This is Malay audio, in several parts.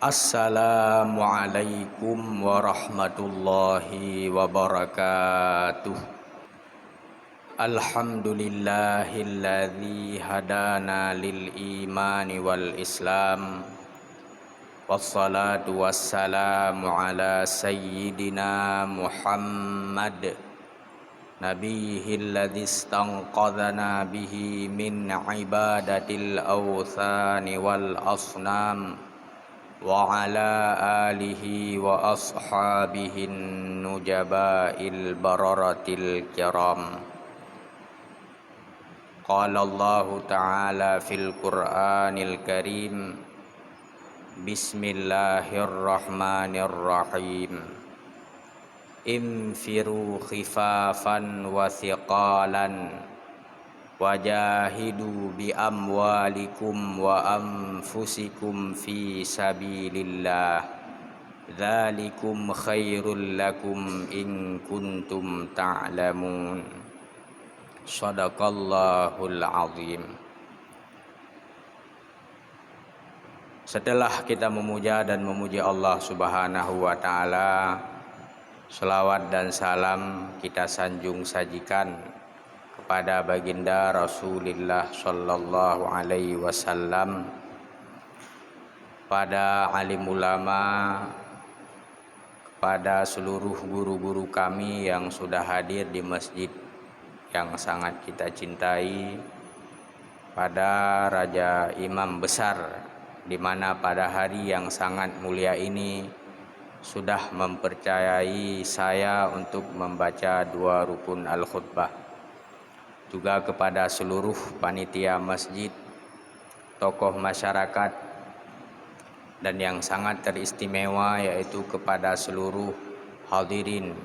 Assalamualaikum warahmatullahi wabarakatuh. Alhamdulillahilladzi hadana lil imani wal islam. Wassalatu wassalamu ala sayyidina Muhammad nabiyilladzi istanqadhana bihi min ibadatil awthani wal asnam wa ala alihi wa ashabihin nujabail bararatil kiram. Qala Allah ta'ala fil Qur'anil Karim, Bismillahirrahmanirrahim. Infiru khifafan wa thiqalan wajahidu bi amwalikum wa anfusikum fi sabilillah dzalikum khairul lakum in kuntum ta'lamun. Shadaqallahul azim. Setelah kita memuja dan memuji Allah Subhanahu wa taala, selawat dan salam kita sanjung sajikan kepada baginda Rasulullah sallallahu alaihi wasallam, pada alim ulama, kepada seluruh guru-guru kami yang sudah hadir di masjid yang sangat kita cintai, pada Raja Imam Besar, di mana pada hari yang sangat mulia ini sudah mempercayai saya untuk membaca 2 rukun al-khutbah. Juga kepada seluruh panitia masjid, tokoh masyarakat, dan yang sangat teristimewa yaitu kepada seluruh hadirin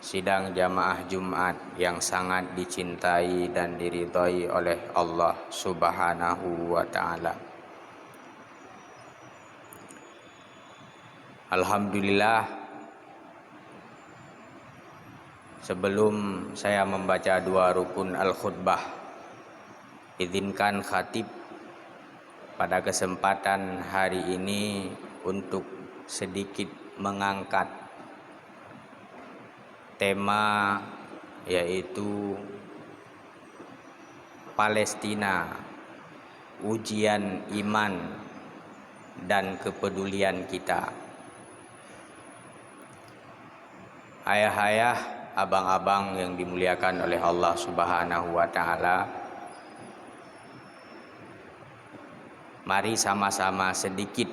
sidang jamaah Jumat yang sangat dicintai dan diridhai oleh Allah Subhanahu wa taala. Alhamdulillah, sebelum saya membaca 2 rukun al-khutbah, izinkan khatib pada kesempatan hari ini untuk sedikit mengangkat tema, yaitu Palestina, ujian iman dan kepedulian kita. Ayah-ayah, abang-abang yang dimuliakan oleh Allah Subhanahu wa taala, mari sama-sama sedikit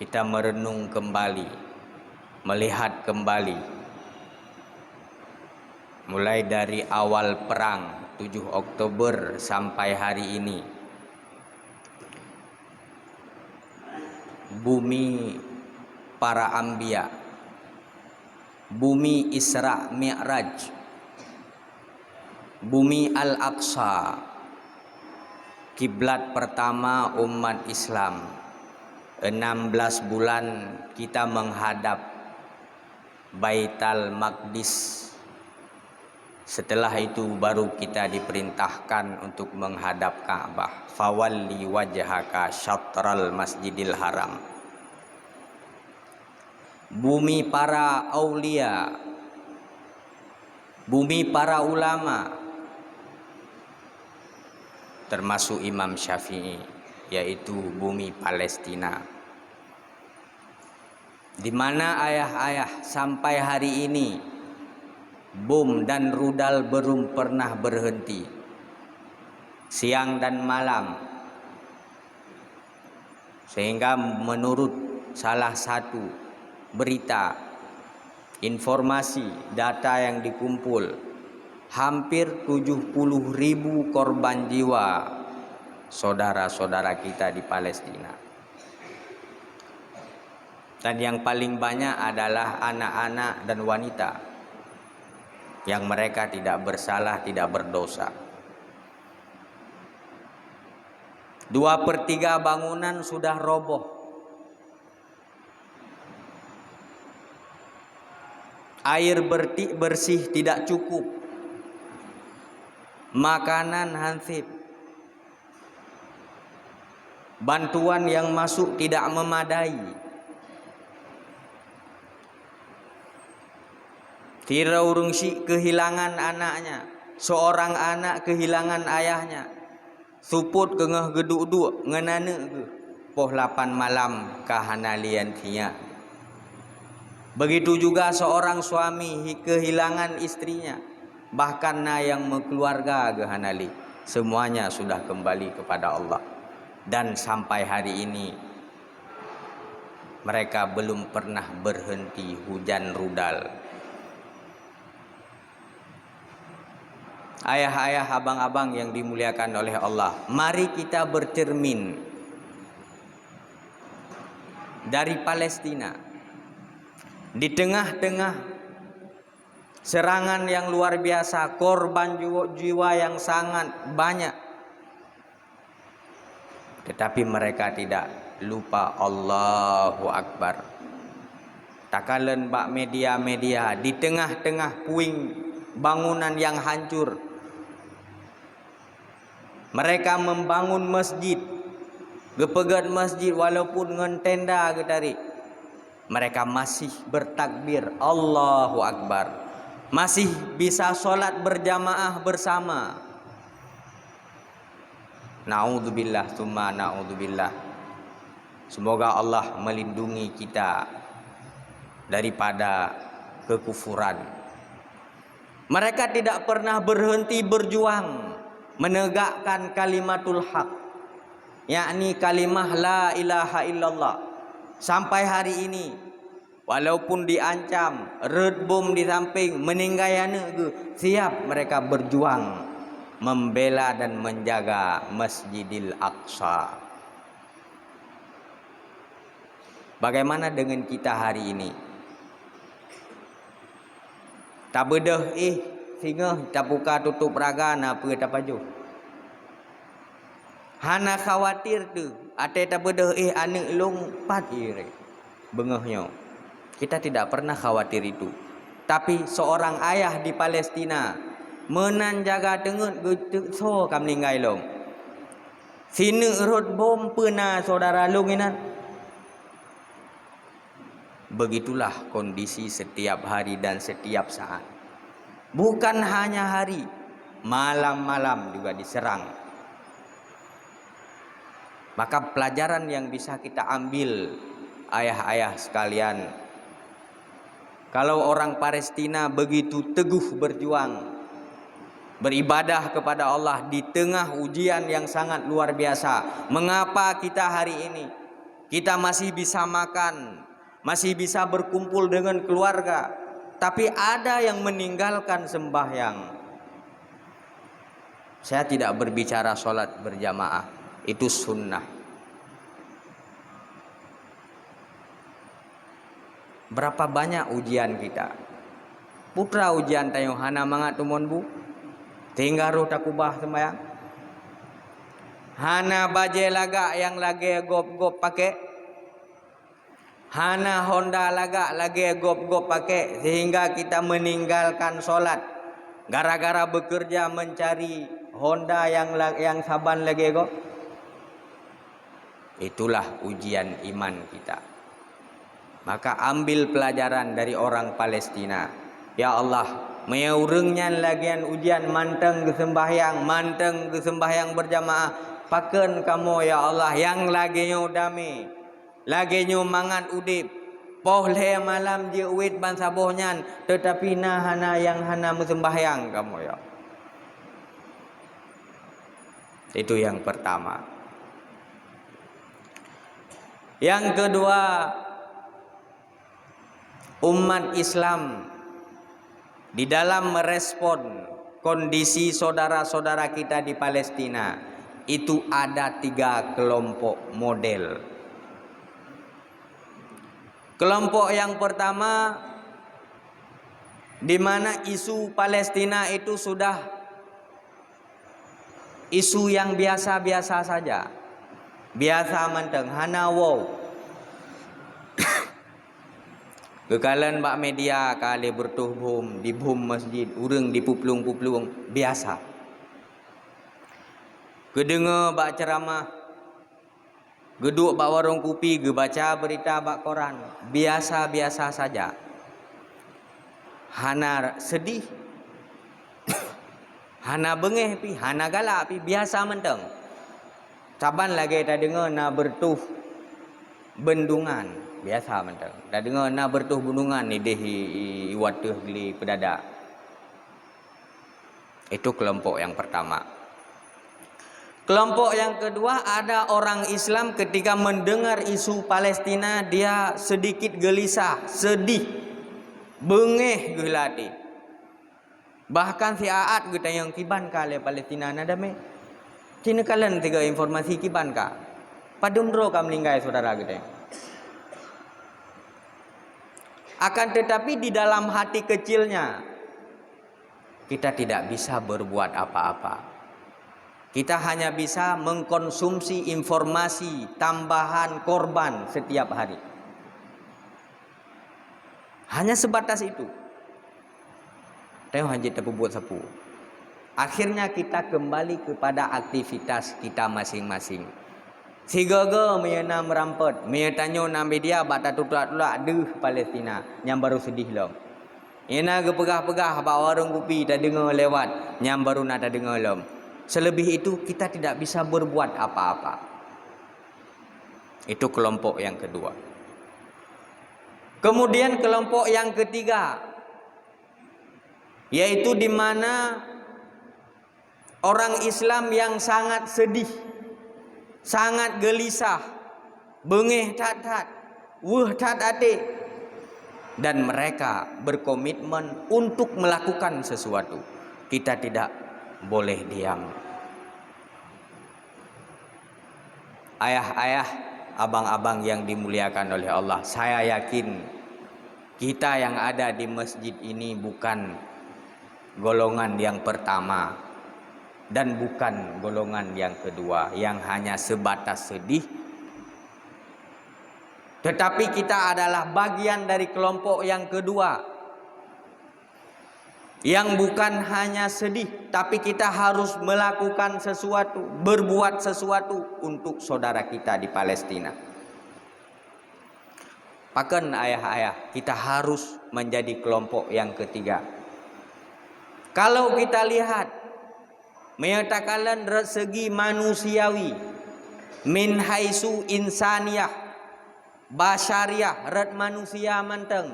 kita merenung kembali, melihat kembali mulai dari awal perang 7 Oktober sampai hari ini. Bumi para anbiya, bumi Isra Mi'raj, bumi Al-Aqsa, kiblat pertama umat Islam. 16 bulan kita menghadap Baitul Maqdis. Setelah itu baru kita diperintahkan untuk menghadap Ka'bah. Fawalli wajhaka syatral masjidil haram. Bumi para aulia, bumi para ulama, termasuk Imam Syafi'i, yaitu bumi Palestina, di mana ayah-ayah sampai hari ini bom dan rudal belum pernah berhenti, siang dan malam. Sehingga menurut salah satu berita, informasi, data yang dikumpul, hampir 70.000 korban jiwa saudara-saudara kita di Palestina. Dan yang paling banyak adalah anak-anak dan wanita yang mereka tidak bersalah, tidak berdosa. 2/3 bangunan sudah roboh. Air bersih tidak cukup. Makanan hansip. bantuan yang masuk tidak memadai. Tira urung si kehilangan anaknya, seorang anak kehilangan ayahnya, suput kengah geduk-duk ngenana ke poh 8 malam kahana liantinya. Begitu juga seorang suami kehilangan istrinya, bahkan na yang keluarga gehanali, semuanya sudah kembali kepada Allah. Dan sampai hari ini mereka belum pernah berhenti hujan rudal. Ayah-ayah, abang-abang yang dimuliakan oleh Allah, mari kita bercermin dari Palestina. Di tengah-tengah serangan yang luar biasa, korban jiwa yang sangat banyak, tetapi mereka tidak lupa Allahu Akbar. Takalan bak media-media di tengah-tengah puing bangunan yang hancur, mereka membangun masjid, gepegat masjid walaupun dengan tenda getari, mereka masih bertakbir Allahu Akbar, masih bisa sholat berjamaah bersama. Na'udzubillah tsumma na'udzubillah. Semoga Allah melindungi kita daripada kekufuran. Mereka tidak pernah berhenti berjuang menegakkan kalimatul haq, yakni kalimah la ilaha illallah. Sampai hari ini, walaupun diancam, red bom di samping, meninggalnya ke, siap mereka berjuang membela dan menjaga Masjidil Aqsa. Bagaimana dengan kita hari ini? Tak bedah singa tak buka tutup raga na apa tak paju. Hana khawatir tu, ate tak bedah anak lompat bengahnya. Kita tidak pernah khawatir itu. Tapi seorang ayah di Palestina menan jaga tengut so kam ninggai long. Sini rot bom pena saudara long inan. Begitulah kondisi setiap hari dan setiap saat. Bukan hanya hari, malam-malam juga diserang. Maka pelajaran yang bisa kita ambil, ayah-ayah sekalian, kalau orang Palestina begitu teguh berjuang, beribadah kepada Allah di tengah ujian yang sangat luar biasa, mengapa kita hari ini kita masih bisa makan, masih bisa berkumpul dengan keluarga, tapi ada yang meninggalkan sembahyang? Saya tidak berbicara sholat berjamaah, itu sunnah. Berapa banyak ujian kita? Putra ujian tayo hana mangat tumon bu, tinggal roh takubah sembahyang. Hana baje laga yang lagi gop-gop pakai. Hana Honda lagi gop-gop pakai sehingga kita meninggalkan sholat gara-gara bekerja mencari Honda yang saban lagi go. Itulah ujian iman kita. Maka ambil pelajaran dari orang Palestina. Ya Allah, meyaurengnya lagian ujian manteng ke sembahyang berjamaah. Paken kamu ya Allah yang laginya damai, laginya mangan udip, pohle malam je uit ban sabohnyan, tetapi hana yang hana sembahyang kamu ya. Itu yang pertama. Yang kedua, umat Islam di dalam merespon kondisi saudara-saudara kita di Palestina itu ada 3 kelompok model. Kelompok yang pertama, di mana isu Palestina itu sudah isu yang biasa-biasa saja, biasa manteng hana wow. Kekalan bak media kali bertuh bom di bom masjid, urang di puplung-puplung biasa. Kedengar bak ceramah Geduk bak warung kopi, ge baca berita bak koran, biasa-biasa saja. Hana sedih, hana bengeh pi, hana galak pi, biasa menteng. Caban lagi tak dengar na bertuh bendungan, biasa menteng. Tak dengar na bertuh bendungan ni deh iwatuh geli pedada. Itu kelompok yang pertama. Kelompok yang kedua, ada orang Islam ketika mendengar isu Palestina dia sedikit gelisah, sedih, bengeh gelati. Bahkan si Aat kita yang kiban kali Palestina nada me. Cina kalian tiga informasi kiban ka. Padumro kam linggai saudara kita. Akan tetapi di dalam hati kecilnya kita tidak bisa berbuat apa-apa. Kita hanya bisa mengkonsumsi informasi tambahan korban setiap hari. Hanya sebatas itu. Tengok hajit tak buat sapu. Akhirnya kita kembali kepada aktivitas kita masing-masing. Si gaga meyana merampet, meyatanyo na media bata tutulak deh Palestina yang baru sedih lom. Ina ge pegah-pegah ba warung kopi tak dengar lewat, yang baru nak tak dengar lom. Selebih itu kita tidak bisa berbuat apa-apa. Itu kelompok yang kedua. Kemudian kelompok yang ketiga, yaitu di mana orang Islam yang sangat sedih, sangat gelisah, bengeh tat-tat, wuh tat-ate, dan mereka berkomitmen untuk melakukan sesuatu. Kita tidak boleh diam. Ayah-ayah, abang-abang yang dimuliakan oleh Allah, saya yakin kita yang ada di masjid ini bukan golongan yang pertama dan bukan golongan yang kedua yang hanya sebatas sedih, tetapi kita adalah bagian dari kelompok yang kedua yang bukan hanya sedih, tapi kita harus melakukan sesuatu, berbuat sesuatu untuk saudara kita di Palestina. Paken ayah-ayah, kita harus menjadi kelompok yang ketiga. Kalau kita lihat menyatakan segi manusiawi, min haisu insaniyah, basyariah, red manusia manteng.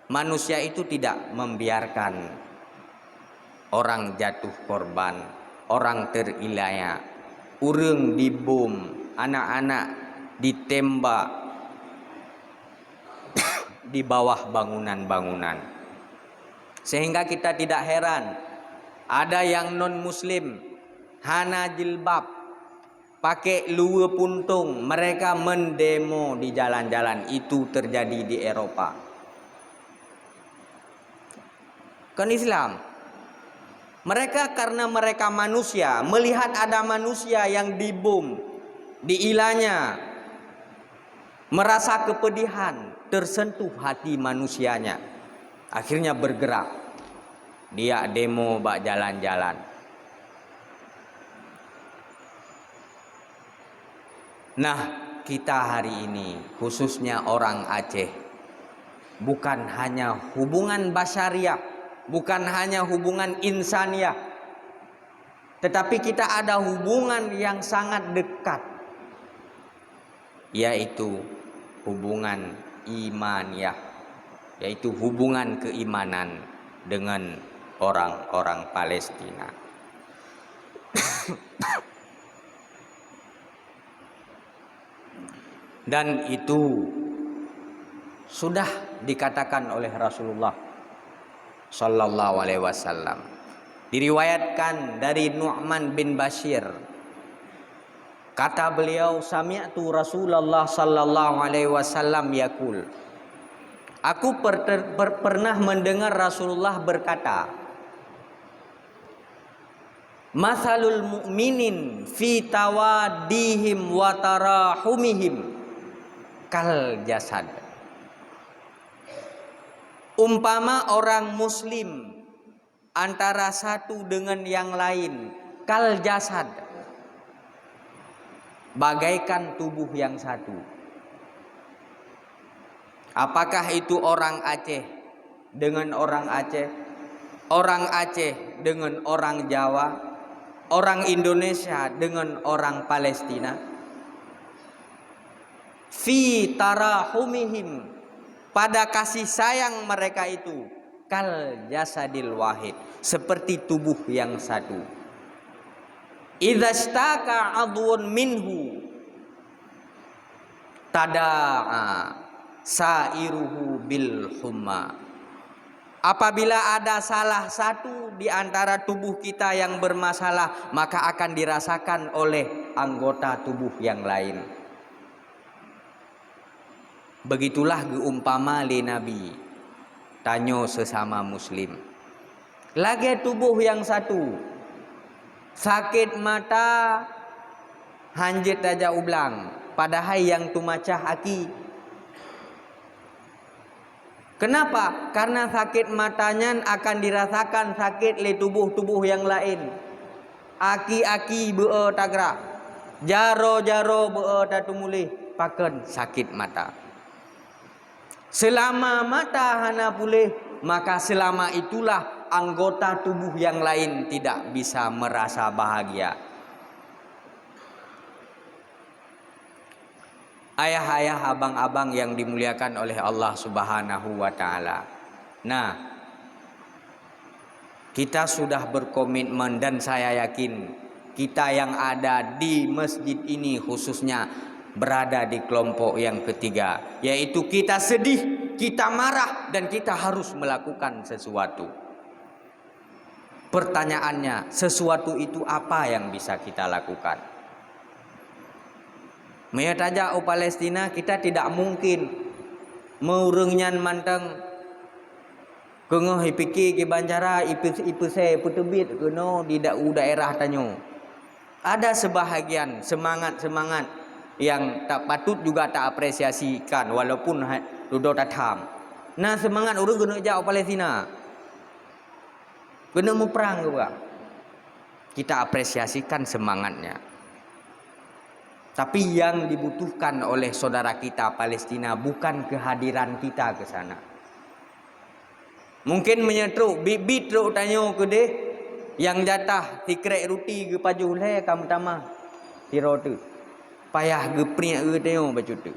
Manusia itu tidak membiarkan orang jatuh korban, orang terilaya, urang dibom, anak-anak ditembak di bawah bangunan-bangunan. Sehingga kita tidak heran ada yang non muslim hana jilbab, pakai luwe puntung, mereka mendemo di jalan-jalan. Itu terjadi di Eropa. Kan Islam. Mereka karena mereka manusia, melihat ada manusia yang dibom, diilanya, merasa kepedihan, tersentuh hati manusianya. Akhirnya bergerak. Dia demo bak jalan-jalan. Nah, kita hari ini, khususnya orang Aceh, bukan hanya hubungan basyariah, bukan hanya hubungan insaniah, tetapi kita ada hubungan yang sangat dekat, yaitu hubungan imaniah, yaitu hubungan keimanan dengan orang-orang Palestina. Dan itu sudah dikatakan oleh Rasulullah Sallallahu Alaihi Wasallam. Diriwayatkan dari Nu'man bin Bashir, kata beliau, sami'tu Rasulullah Sallallahu Alaihi Wasallam yaqul, aku pernah mendengar Rasulullah berkata, masalul mu'minin fi tawadihim wa tarahumihim kal jasad. Umpama orang muslim antara satu dengan yang lain kal jasad, bagaikan tubuh yang satu. Apakah itu orang Aceh dengan orang Aceh, orang Aceh dengan orang Jawa, orang Indonesia dengan orang Palestina? Fi tarahumihim, pada kasih sayang mereka itu, kal jasadil wahid, seperti tubuh yang satu. Idza staka adwun minhu tadaa sairuhu bil humma. Apabila ada salah satu di antara tubuh kita yang bermasalah, maka akan dirasakan oleh anggota tubuh yang lain. Begitulah geumpama li Nabi tanyo sesama muslim. Lagi tubuh yang satu, sakit mata, hanjit aja ublang, padahal yang tumacah aki. Kenapa? Karena sakit matanya akan dirasakan sakit le tubuh-tubuh yang lain. Aki-aki beu tagra, jaro-jaro beu tatumulih, paken sakit mata. Selama mata hana pulih, maka selama itulah anggota tubuh yang lain tidak bisa merasa bahagia. Ayah-ayah, abang-abang yang dimuliakan oleh Allah Subhanahu wa taala. Nah, kita sudah berkomitmen dan saya yakin kita yang ada di masjid ini khususnya berada di kelompok yang ketiga, yaitu kita sedih, kita marah, dan kita harus melakukan sesuatu. Pertanyaannya, sesuatu itu apa yang bisa kita lakukan? Melihat aja Palestina, kita tidak mungkin meurungnyan manteng kengah ipiki ke bancara ipuse putubit keno di daerah tanyo. Ada sebahagian semangat yang tak patut juga tak apresiasikan walaupun duduk tatam. Nah, semangat urus guna jauh Palestina, guna perang juga. Kita apresiasikan semangatnya. Tapi yang dibutuhkan oleh saudara kita Palestina bukan kehadiran kita ke sana. Mungkin menyetruk bibit truk tanyo ke deh yang jatah tikrek ruti ke pajuh le kamu tamah tiro tu. Payah gepriak ke tengok baju tu.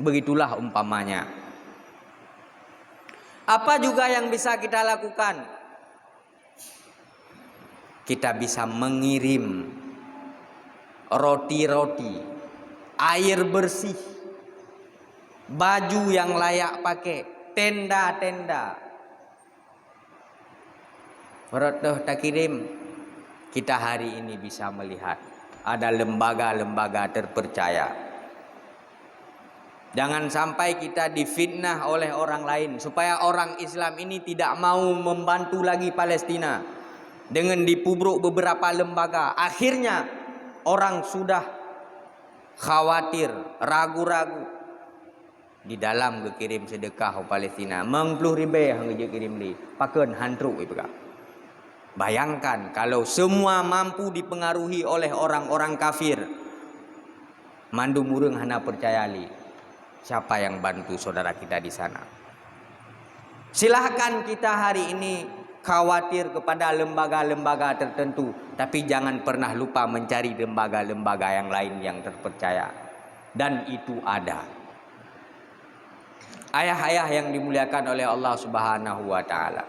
Begitulah umpamanya. Apa juga yang bisa kita lakukan? Kita bisa mengirim roti-roti, air bersih, baju yang layak pakai, tenda-tenda. Rotoh tak kirim, kita hari ini bisa melihat ada lembaga-lembaga terpercaya. Jangan sampai kita difitnah oleh orang lain supaya orang Islam ini tidak mau membantu lagi Palestina dengan dipubruk beberapa lembaga. Akhirnya orang sudah khawatir, ragu-ragu di dalam kekirim sedekah Palestina. 40.000 hang kirim li, pakeun hantruk ieu. Bayangkan kalau semua mampu dipengaruhi oleh orang-orang kafir. Mandu murung hana percayali. Siapa yang bantu saudara kita di sana? Silahkan kita hari ini khawatir kepada lembaga-lembaga tertentu, tapi jangan pernah lupa mencari lembaga-lembaga yang lain yang terpercaya. Dan itu ada. Ayah-ayah yang dimuliakan oleh Allah Subhanahu wa taala.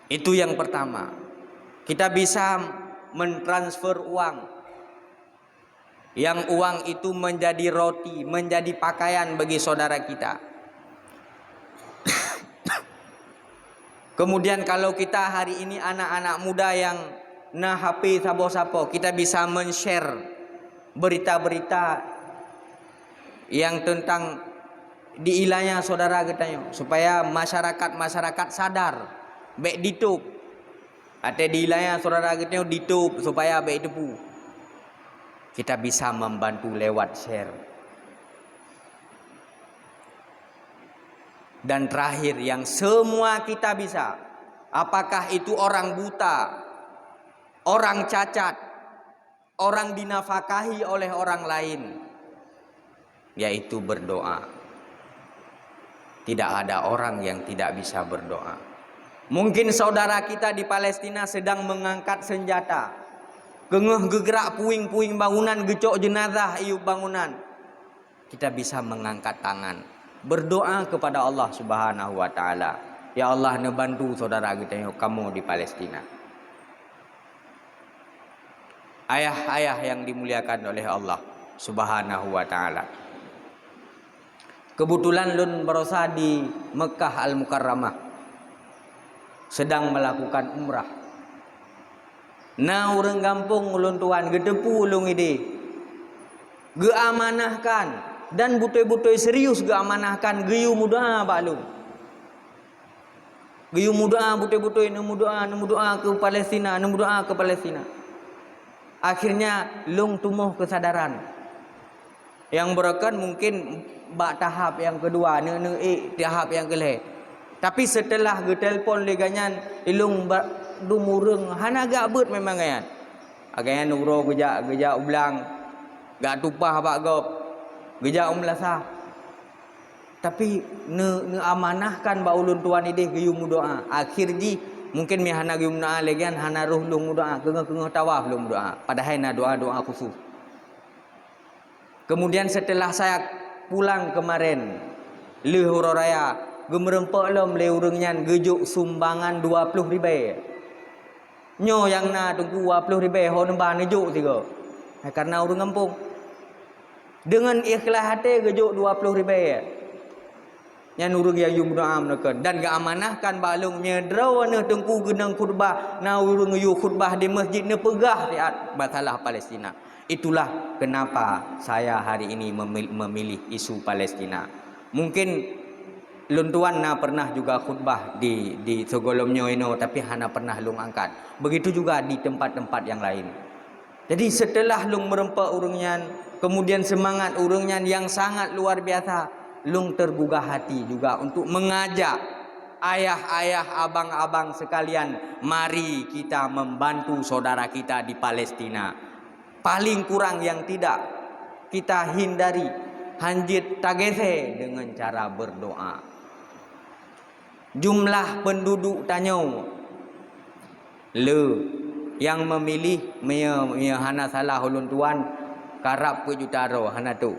Itu yang pertama. Kita bisa mentransfer uang. Yang uang itu menjadi roti, menjadi pakaian bagi saudara kita. Kemudian kalau kita hari ini anak-anak muda yang nah HP sabo-sabo, kita bisa men-share berita-berita yang tentang diilahnya saudara kita, supaya masyarakat sadar baik ditup atau diilahnya saudara kita ditup supaya baik tepu. Kita bisa membantu lewat share. Dan terakhir yang semua kita bisa, apakah itu orang buta, orang cacat, orang dinafkahi oleh orang lain, yaitu berdoa. Tidak ada orang yang tidak bisa berdoa. Mungkin saudara kita di Palestina sedang mengangkat senjata, gengeh gegerak puing-puing bangunan, gecok jenazah iup bangunan. Kita bisa mengangkat tangan, berdoa kepada Allah Subhanahu wa taala. Ya Allah, nebantu saudara kita yang kamu di Palestina. Ayah-ayah yang dimuliakan oleh Allah Subhanahu wa taala. Kebetulan lun berosa di Mekah Al-Mukarramah sedang melakukan umrah. Nah urang kampung ulun tuan gedepu ulung ide geamanahkan dan butoi-butoi serius geamanahkan geyu muda baklung. Geyu muda butoi-butoi nemu doa ke Palestina, nemu doa ke Palestina. Akhirnya lung tumuh kesadaran. Yang berkan mungkin bak tahap yang kedua, tahap yang kelih. Tapi setelah ge telefon leganyan ilung dumurung hana gak bet memang gayan. Agayan nuro gejak ulang. Gak tupah bak gop. Gejak umlasah. Tapi ne amanahkan ba ulun tuan idih ge yumu doa. Akhir ji mungkin mi hana ge doa legan hana ruh lung doa, kengeh tawaf lung doa. Padahal na doa khusus. Kemudian setelah saya pulang kemarin le huro raya gemerempok lom le urangnya gejuk sumbangan 20 ribu. Nyo yang na tunggu 20 ribu ho nembah nejuk tiga. Karena urang kampung. Dengan ikhlas hati gejuk 20 ribu. Yang urang yang yum doa menekan dan gak amanahkan balung nyedraw ne tengku genang khutbah na urang yu khutbah di masjid ne pegah tiat masalah Palestina. Itulah kenapa saya hari ini memilih isu Palestina. Mungkin lun tuan na pernah juga khutbah di segolomnya ini, tapi hana pernah lung angkat. Begitu juga di tempat-tempat yang lain. Jadi setelah lung merempak urungnya, kemudian semangat urungnya yang sangat luar biasa, lung tergugah hati juga untuk mengajak ayah-ayah, abang-abang sekalian, mari kita membantu saudara kita di Palestina. Paling kurang yang tidak kita hindari hanjit tagese dengan cara berdoa. Jumlah penduduk tanyo le yang memilih mea hana salah ulun tuan karap ke jutaro hana tu.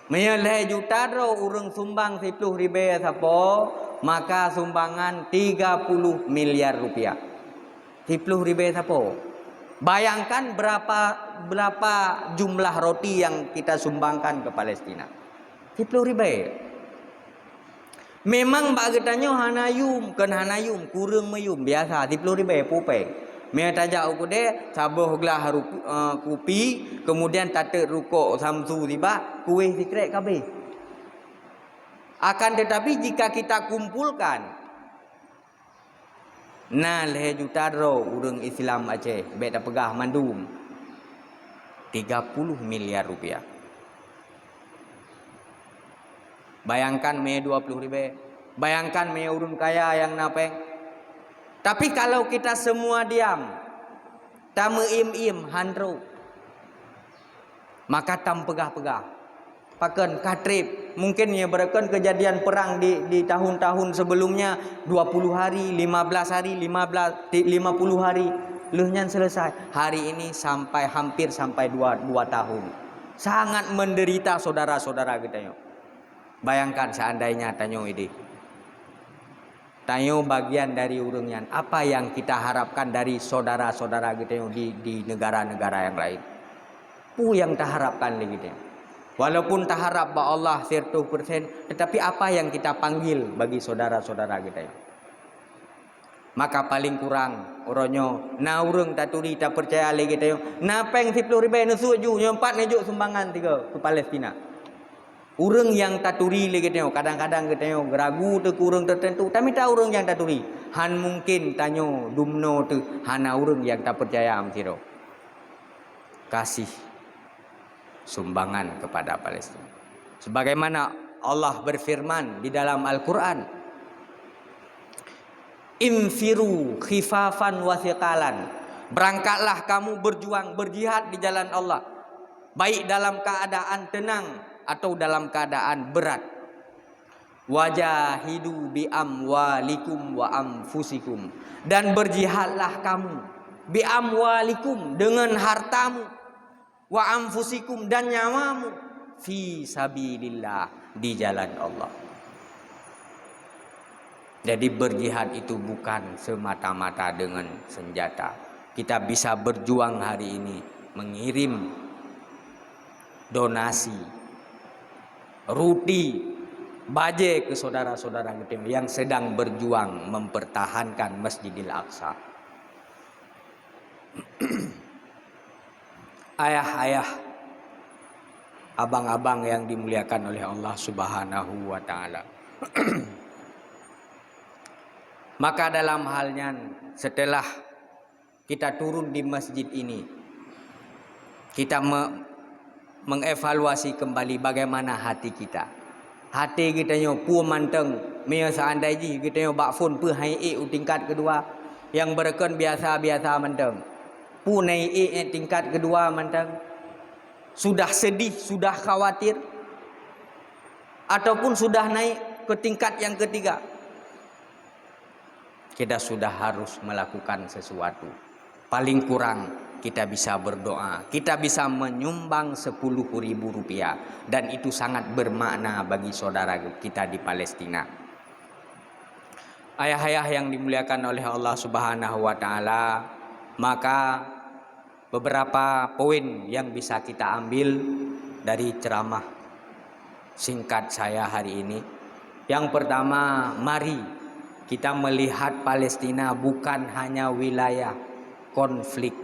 Mea le jutaro urang sumbang 10 ribu sapo, maka sumbangan 30 miliar rupiah. 10 ribu sapo. Bayangkan berapa jumlah roti yang kita sumbangkan ke Palestina. 10 ribu. Memang bak getanyo hanayum, kan hanayum, kurang mayum biasa 10 ribu pupe. Me tajak ukude saboh gelah kopi, kemudian tate rukuk samsu tiba, kuih sikrek kabeh. Akan tetapi jika kita kumpulkan nah leh jutaro urang Islam Aceh beta pegah mandum 30 miliar rupiah. Bayangkan me 20 ribu. Bayangkan me urun kaya yang napeng. Tapi kalau kita semua diam, tamu im handro, maka tam pegah-pegah. Pakan katrip, mungkin ya berakan kejadian perang di tahun-tahun sebelumnya 20 hari, 15 hari, 50 hari lehnya selesai. Hari ini hampir sampai 2 tahun. Sangat menderita saudara-saudara kita yo. Bayangkan seandainya tanyo ini. Tanyo bagian dari urungnya. Apa yang kita harapkan dari saudara-saudara kita yo di negara-negara yang lain? Yang tak harapkan lagi kita. Walaupun tak harap bahwa Allah 100%, tetapi apa yang kita panggil bagi saudara-saudara kita ya. Maka paling kurang oronyo na urang taturi tak percaya lagi kita yo. Na peng 10 ribu nusu ju, nyompat nejuk sumbangan 3 ke Palestina. Urang yang taturi lagi kita yo, kadang-kadang kita yo ragu tu urang tertentu, tapi tak urang yang taturi. Han mungkin tanyo dumno tu hana urang yang tak percaya am siro. Kasih sumbangan kepada Palestina. Sebagaimana Allah berfirman di dalam Al-Quran, infiru khifafan wa thiqalan Berangkatlah kamu berjuang, berjihad di jalan Allah, baik dalam keadaan tenang atau dalam keadaan berat. Wajahidu bi amwalikum wa anfusikum, dan berjihadlah kamu bi amwalikum, dengan hartamu, wa anfusikum, dan nyawamu, fi sabilillah, di jalan Allah. Jadi berjihad itu bukan semata-mata dengan senjata. Kita bisa berjuang hari ini mengirim donasi roti baje ke saudara-saudara kita yang sedang berjuang mempertahankan Masjidil Aqsa. Ayah-ayah, abang-abang yang dimuliakan oleh Allah Subhanahu wa taala. Maka dalam halnya setelah kita turun di masjid ini, kita mengevaluasi kembali bagaimana hati kita. Hati kita nyo pu manteng, mea seandainya kita nyo bak phone pu hai tingkat kedua, yang berken biasa-biasa manteng. Pu naik tingkat kedua manteng. Sudah sedih, sudah khawatir, ataupun sudah naik ke tingkat yang ketiga. Kita sudah harus melakukan sesuatu. Paling kurang kita bisa berdoa, kita bisa menyumbang 10.000 rupiah, dan itu sangat bermakna bagi saudara kita di Palestina. Ayah-ayah yang dimuliakan oleh Allah Subhanahu wa taala, maka beberapa poin yang bisa kita ambil dari ceramah singkat saya hari ini. Yang pertama, mari kita melihat Palestina bukan hanya wilayah konflik,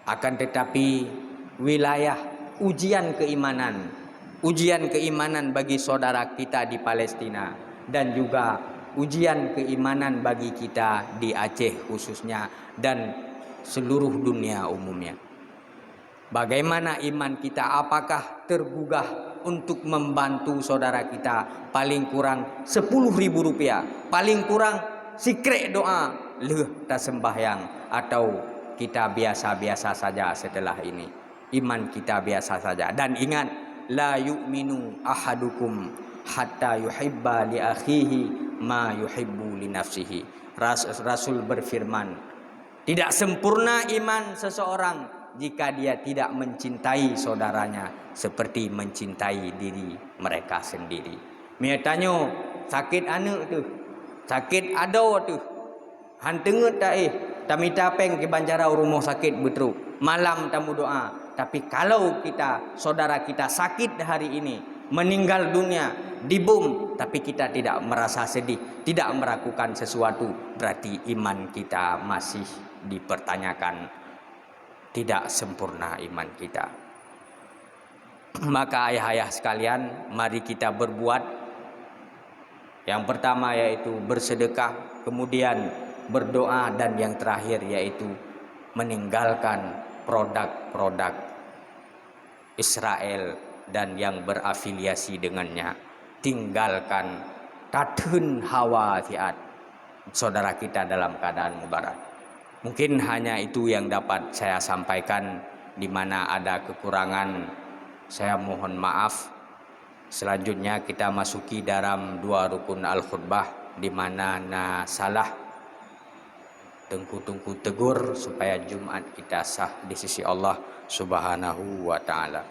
akan tetapi wilayah ujian keimanan bagi saudara kita di Palestina, dan juga ujian keimanan bagi kita di Aceh khususnya, dan seluruh dunia umumnya. Bagaimana iman kita? Apakah tergugah untuk membantu saudara kita? Paling kurang 10.000 rupiah, paling kurang sikrek doa, leh tak sembahyang, atau kita biasa-biasa saja setelah ini. Iman kita biasa saja. Dan ingat, la yu'minu ahadukum hatta yuhibba li akhihi ma yuhibbu li nafsihi. Rasul berfirman, tidak sempurna iman seseorang jika dia tidak mencintai saudaranya seperti mencintai diri mereka sendiri. Mia tanyo, sakit anak tu, sakit ado tu, hantengut tak tamita peng ke banjarau rumah sakit betul. Malam tamu doa. Tapi kalau kita, saudara kita sakit hari ini, meninggal dunia, dibom, tapi kita tidak merasa sedih, tidak melakukan sesuatu, berarti iman kita masih dipertanyakan. Tidak sempurna iman kita. Maka ayah-ayah sekalian, mari kita berbuat. Yang pertama yaitu bersedekah, kemudian berdoa, dan yang terakhir yaitu meninggalkan produk-produk Israel dan yang berafiliasi dengannya. Tinggalkan tatun hawa tiat saudara kita dalam keadaan mubarak. Mungkin hanya itu yang dapat saya sampaikan. Di mana ada kekurangan, saya mohon maaf. Selanjutnya kita masuki dalam 2 rukun al-khutbah, di mana na salah tengku-tengku tegur supaya Jumat kita sah di sisi Allah Subhanahu wa taala.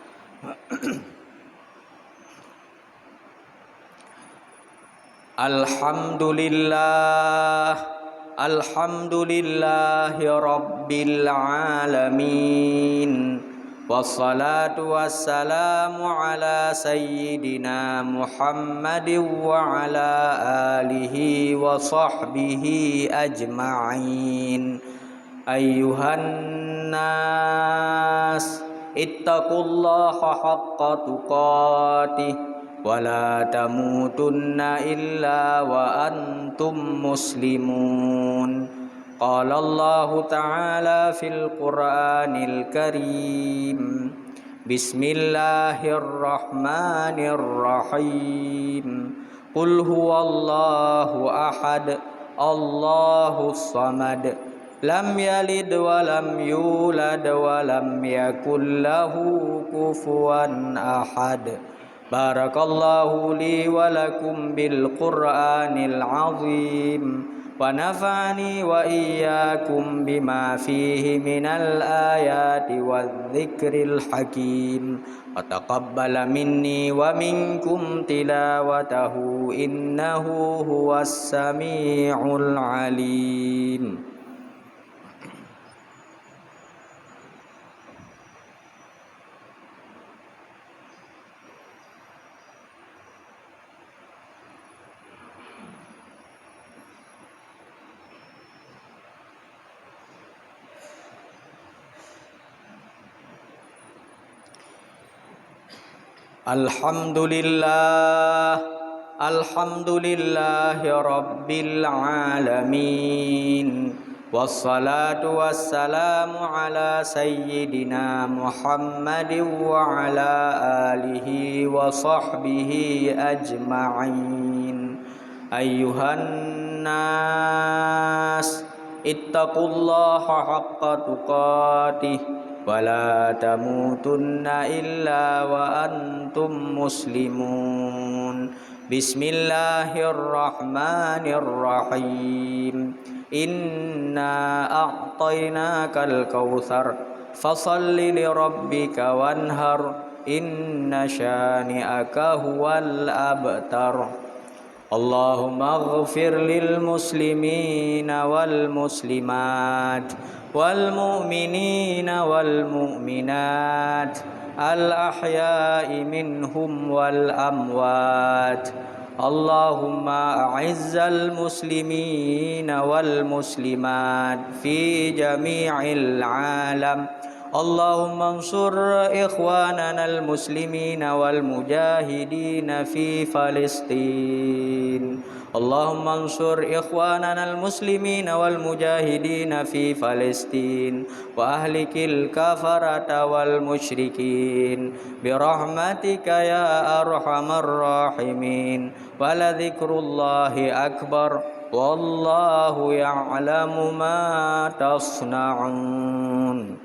Alhamdulillahi Rabbil Alamin. Wassalatu wassalamu ala sayyidina Muhammadin wa ala alihi wa sahbihi ajma'in. Ayyuhan nas, ittaqullaha haqqa tuqatih, wala tamutunna illa wa antum muslimun. Qala Allah Ta'ala fil Qur'anil Karim, Bismillahirrahmanirrahim. Qul huwallahu ahad, Allahus samad, لم يلد ولم يولد ولم يكن له كفوا أحد. بارك الله لي ولكم بالقرآن العظيم ونفعني وإياكم بما فيه من الآيات والذكر الحكيم وتقبل مني ومنكم تلاوته إنه هو السميع العليم. Alhamdulillah Rabbil Alamin. Wassalatu wassalamu ala sayyidina Muhammadin wa ala alihi wa sahbihi ajma'in. Ayyuhan nas, ittaqullaha haqqa tuqatih wala tamutunna illa wa antum muslimun. Bismillahirrahmanirrahim. Inna a'tainakal kautsar fasalli li rabbika wanhar inna syani'aka huwal abtar. Allahumma ighfir lil muslimina wal muslimat wal mu'minina wal mu'minat al ahya'i minhum wal amwat. Allahumma a'izzal muslimina wal muslimat fi jami'il alam. Allahumma ansur ikhwanana al muslimina wal mujahidina fi Palestin. Allahumma ansur ikhwanana al muslimina wal mujahidina fi Palestin wa ahlikil kafarata wal musyrikin bi rahmatika ya arhamar rahimin. Wa la dzikrullahi akbar wallahu ya'lamu ma tasna'un.